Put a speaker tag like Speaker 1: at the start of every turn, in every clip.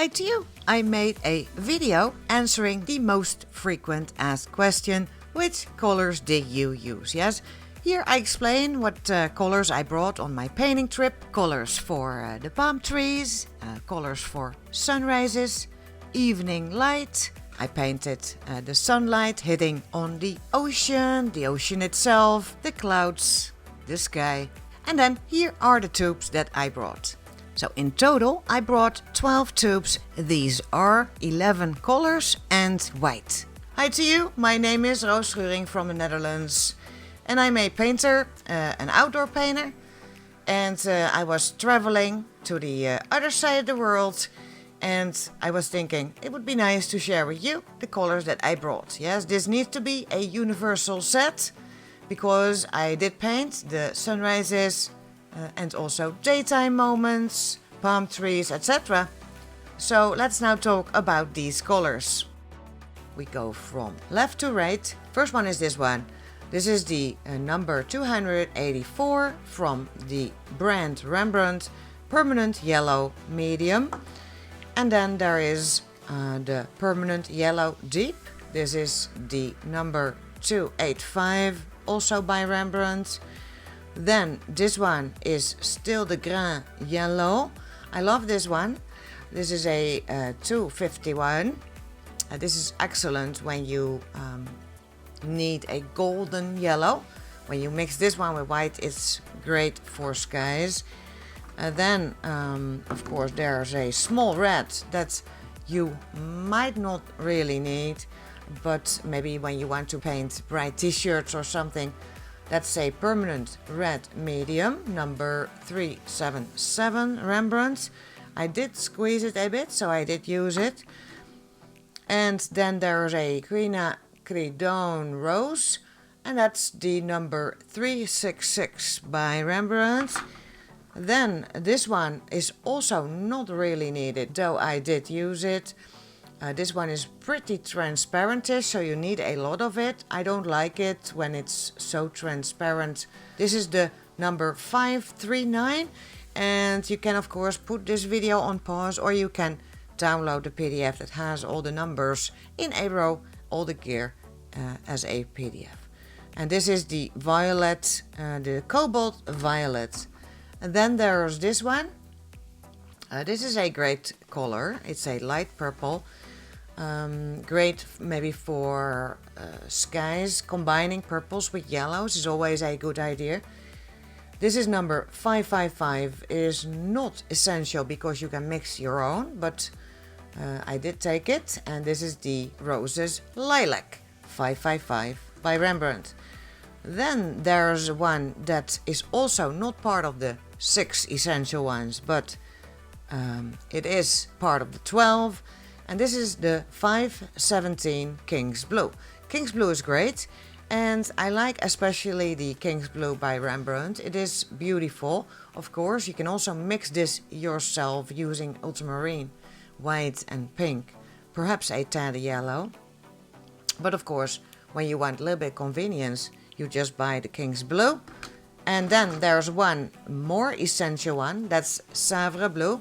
Speaker 1: Hi to you! I made a video answering the most frequent asked question: which colors did you use? Yes, here I explain what colors I brought on my painting trip. Colors for the palm trees, colors for sunrises, evening light. I painted the sunlight hitting on the ocean itself, the clouds, the sky. And then here are the tubes that I brought. So in total I brought 12 tubes. These are 11 colors and white. Hi to you, my name is Roos Schuring from the Netherlands. And I'm a painter, an outdoor painter. And I was traveling to the other side of the world. And I was thinking it would be nice to share with you the colors that I brought. Yes, this needs to be a universal set because I did paint the sunrises and also daytime moments, palm trees, etc. So let's now talk about these colors. We go from left to right. First one is this one. This is the number 284 from the brand Rembrandt Permanent Yellow Medium. And then there is the Permanent Yellow Deep. This is the number 285, also by Rembrandt. Then this one is still the Grain Yellow. I love this one. This is a 251. This is excellent when you need a golden yellow. When you mix this one with white, it's great for skies. Then, of course, there's a small red that you might not really need, but maybe when you want to paint bright t-shirts or something, that's a permanent red medium, number 377 Rembrandt. I did squeeze it a bit, so I did use it. And then there's a Quinacridone Rose, and that's the number 366 by Rembrandt. Then this one is also not really needed, though I did use it. This one is pretty transparentish, so you need a lot of it. I don't like it when it's so transparent. This is the number 539, and you can of course put this video on pause, or you can download the PDF that has all the numbers in a row, all the gear as a PDF. And this is the violet, the cobalt violet. And then there's this one. This is a great color. It's a light purple. Great maybe for skies. Combining purples with yellows is always a good idea. This is number 555. It is not essential because you can mix your own, but I did take it. And this is the Roses Lilac 555 by Rembrandt. Then there's one that is also not part of the 6 essential ones, but it is part of the 12, and this is the 517 King's Blue. King's Blue is great, and I like especially the King's Blue by Rembrandt. It is beautiful. Of course, you can also mix this yourself using ultramarine, white and pink, perhaps a tad yellow. But of course, when you want a little bit of convenience, you just buy the King's Blue. And then there's one more essential one, that's Sèvres Blue.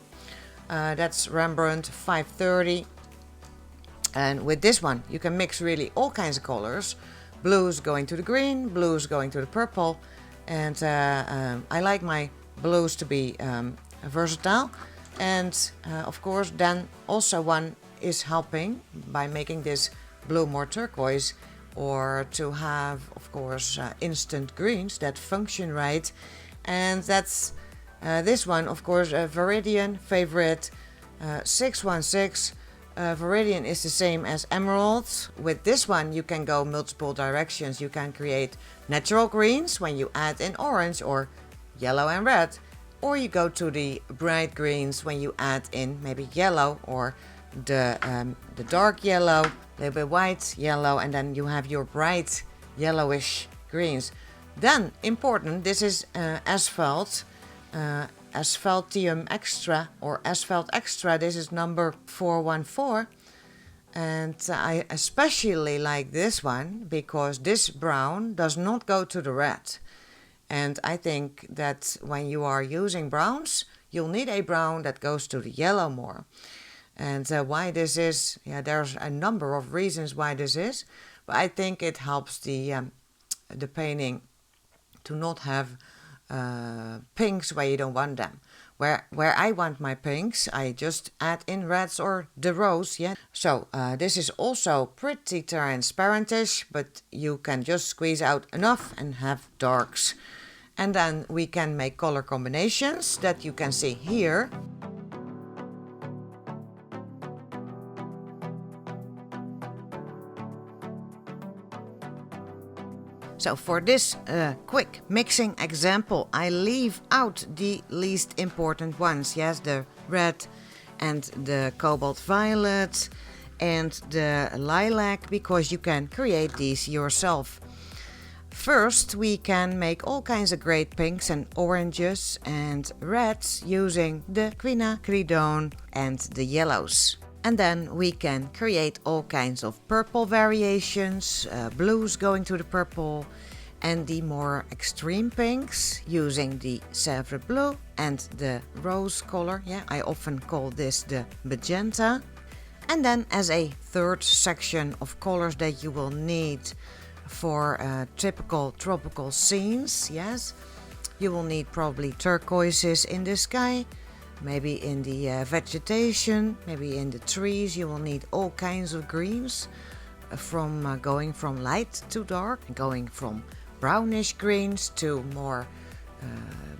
Speaker 1: That's Rembrandt 530. And with this one, you can mix really all kinds of colors. Blues going to the green, blues going to the purple. And I like my blues to be versatile. And of course, then also one is helping by making this blue more turquoise, or to have, of course, instant greens that function right. And that's this one, of course, a Viridian favorite 616. Viridian is the same as emerald. With this one, you can go multiple directions. You can create natural greens when you add in orange or yellow and red, or you go to the bright greens when you add in maybe yellow or the dark yellow, a little bit white, yellow, and then you have your bright yellowish greens. Then important, this is asphalt, Asphaltium Extra or Asphalt Extra. This is number 414, and I especially like this one because this brown does not go to the red. And I think that when you are using browns, you'll need a brown that goes to the yellow more. And why this is, yeah, there's a number of reasons why this is, but I think it helps the painting to not have pinks where you don't want them. Where I want my pinks, I just add in reds or the rose, yeah. So this is also pretty transparentish, but you can just squeeze out enough and have darks. And then we can make color combinations that you can see here. So for this quick mixing example, I leave out the least important ones. Yes, the red and the cobalt violet and the lilac, because you can create these yourself. First, we can make all kinds of great pinks and oranges and reds using the quinacridone and the yellows. And then we can create all kinds of purple variations, blues going to the purple, and the more extreme pinks using the Sèvres blue and the rose color. Yeah, I often call this the magenta. And then as a third section of colors that you will need for typical tropical scenes, yes, you will need probably turquoises in the sky, maybe in the vegetation, maybe in the trees. You will need all kinds of greens, from going from light to dark, going from brownish greens to more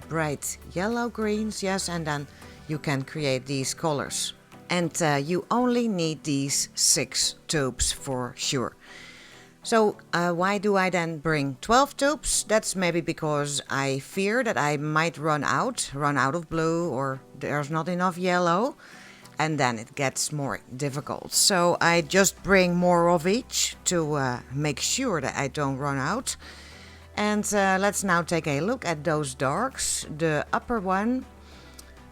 Speaker 1: bright yellow greens, yes, and then you can create these colors. And you only need these 6 tubes for sure. So why do I then bring 12 tubes? That's maybe because I fear that I might run out of blue, or there's not enough yellow, and then it gets more difficult. So I just bring more of each to make sure that I don't run out. And let's now take a look at those darks. The upper one,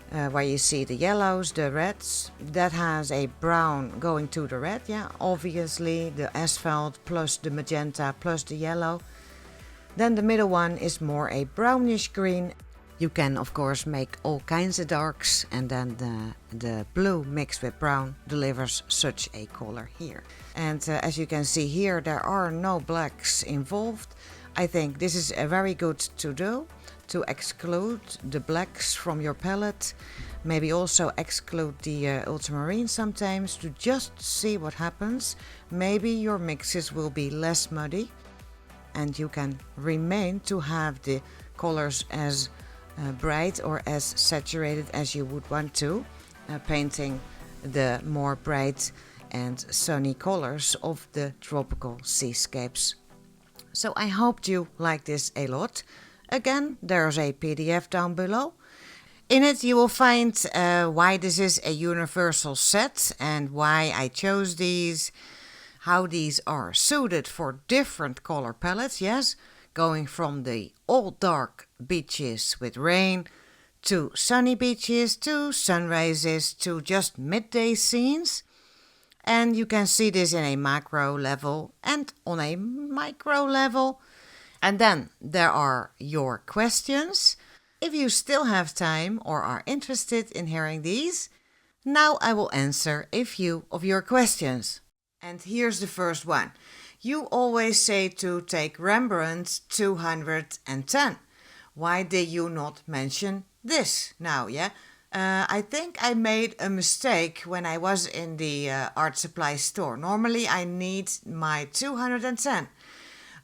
Speaker 1: where you see the yellows, the reds, that has a brown going to the red, yeah, obviously the asphalt plus the magenta plus the yellow. Then the middle one is more a brownish green. You can of course make all kinds of darks, and then the blue mixed with brown delivers such a color here. And as you can see here, there are no blacks involved. I think this is a very good to do, to exclude the blacks from your palette. Maybe also exclude the ultramarine sometimes, to just see what happens. Maybe your mixes will be less muddy and you can remain to have the colors as bright or as saturated as you would want to, painting the more bright and sunny colors of the tropical seascapes. So I hope you like this a lot. Again, there's a PDF down below. In it you will find why this is a universal set and why I chose these, how these are suited for different color palettes, yes, going from the all dark beaches with rain to sunny beaches to sunrises to just midday scenes. And you can see this in a macro level and on a micro level. And then there are your questions. If you still have time or are interested in hearing these, now I will answer a few of your questions. And here's the first one. You always say to take Rembrandt 210. Why did you not mention this now, yeah? I think I made a mistake when I was in the art supply store. Normally I need my 210.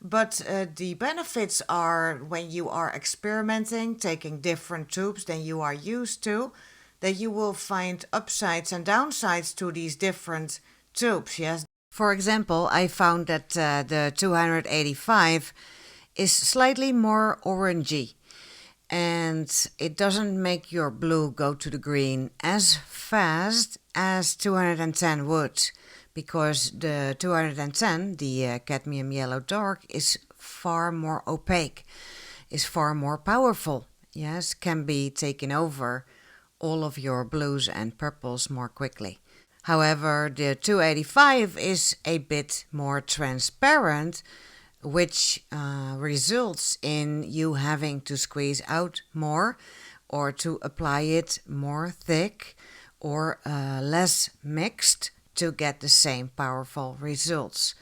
Speaker 1: But the benefits are, when you are experimenting, taking different tubes than you are used to, that you will find upsides and downsides to these different tubes, yes. For example, I found that the 285 is slightly more orangey, and it doesn't make your blue go to the green as fast as 210 would, because the 210, the cadmium yellow dark, is far more opaque, is far more powerful, yes, can be taken over all of your blues and purples more quickly. However, the 285 is a bit more transparent, which results in you having to squeeze out more or to apply it more thick or less mixed to get the same powerful results.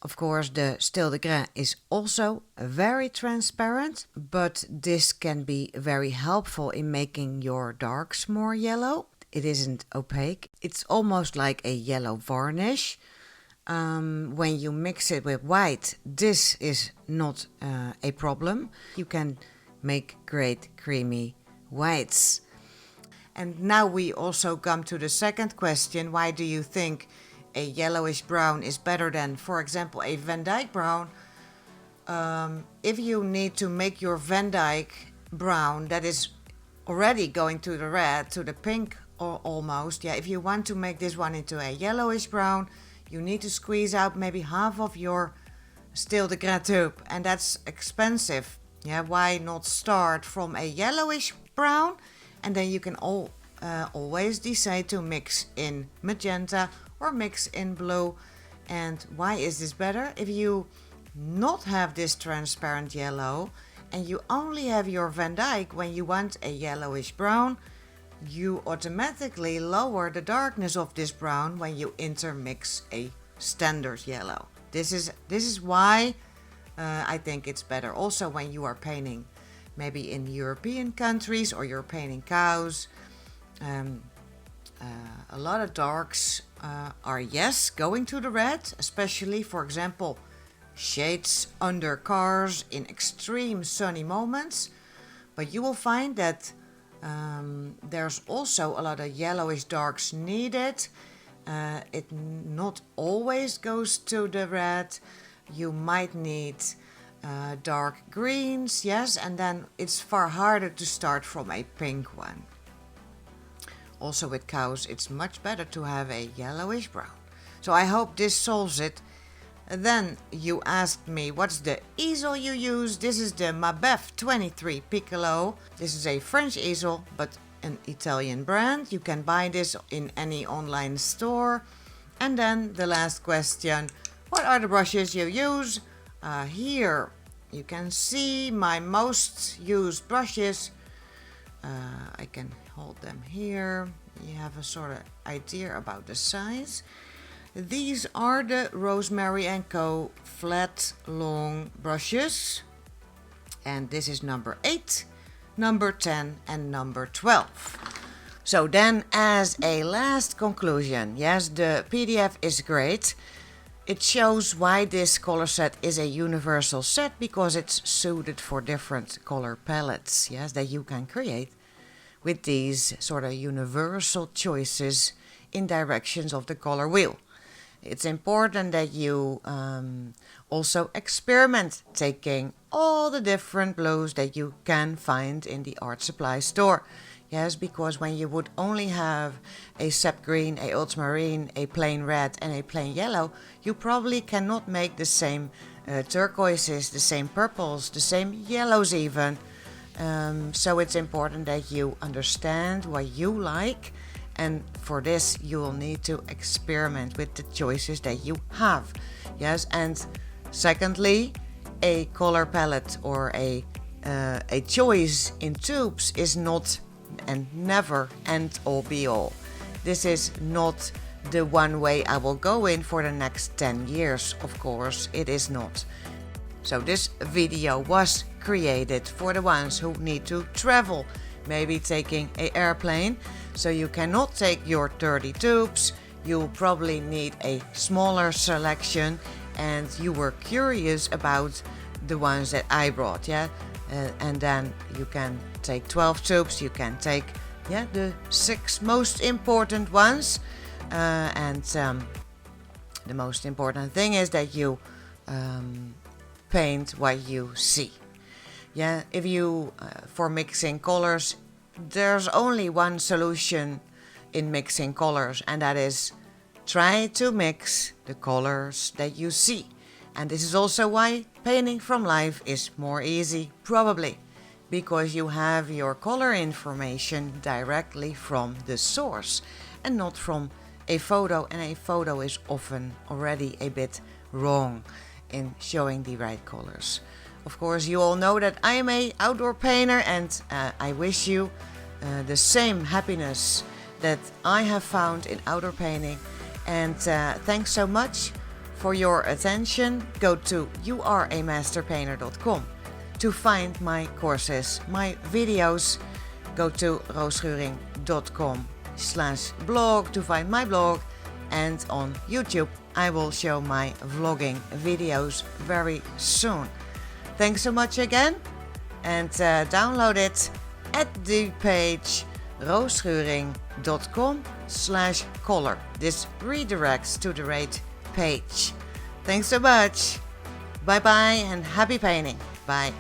Speaker 1: Of course, the Style de Grain is also very transparent, but this can be very helpful in making your darks more yellow. It isn't opaque. It's almost like a yellow varnish. When you mix it with white, this is not a problem. You can make great creamy whites. And now we also come to the second question. Why do you think a yellowish brown is better than, for example, a Van Dyke brown? If you need to make your Van Dyke brown that is already going to the red, to the pink or almost, if you want to make this one into a yellowish brown, you need to squeeze out maybe half of your Style de Grain tube, and that's expensive. Why not start from a yellowish brown, and then you can always decide to mix in magenta or mix in blue. And why is this better? If you not have this transparent yellow and you only have your Van Dyke when you want a yellowish brown, you automatically lower the darkness of this brown when you intermix a standard yellow. This is why I think it's better. Also, when you are painting maybe in European countries or you're painting cows, a lot of darks are going to the red, especially, for example, shades under cars in extreme sunny moments. But you will find that there's also a lot of yellowish darks needed. It not always goes to the red. You might need dark greens, and then it's far harder to start from a pink one. Also with cows, it's much better to have a yellowish brown. So I hope this solves it. Then you asked me, what's the easel you use? This is the indepth 23 Piccolo. This is a French easel, but an Italian brand. You can buy this in any online store. And then the last question, what are the brushes you use? Here you can see my most used brushes. I can hold them here. You have a sort of idea about the size. These are the Rosemary & Co. flat long brushes. And this is number 8, number 10 and number 12. So then, as a last conclusion, yes, the PDF is great. It shows why this color set is a universal set, because it's suited for different color palettes, yes, that you can create with these sort of universal choices in directions of the color wheel. It's important that you also experiment taking all the different blues that you can find in the art supply store. Yes, because when you would only have a sap green, a ultramarine, a plain red and a plain yellow, you probably cannot make the same turquoises, the same purples, the same yellows even. So it's important that you understand what you like, and for this you will need to experiment with the choices that you have. Yes, and secondly, a color palette or a choice in tubes is not and never end all be all. This is not the one way I will go in for the next 10 years, of course, it is not. So this video was created for the ones who need to travel, maybe taking an airplane. So you cannot take your 30 tubes, you'll probably need a smaller selection, and you were curious about the ones that I brought, and then you can take 12 tubes, you can take the 6 most important ones, and the most important thing is that you paint what you see. If you for mixing colors, there's only one solution in mixing colors, and that is try to mix the colors that you see. And this is also why painting from life is more easy, probably, because you have your color information directly from the source and not from a photo, and a photo is often already a bit wrong in showing the right colors. Of course, you all know that I am an outdoor painter, and I wish you the same happiness that I have found in outdoor painting. And thanks so much for your attention. Go to youaremasterpainter.com to find my courses, my videos. Go to roosschuring.com/blog to find my blog. And on YouTube, I will show my vlogging videos very soon. Thanks so much again. And download it at the page roosschuring.com/color. This redirects to the right page. Thanks so much. Bye bye and happy painting. Bye.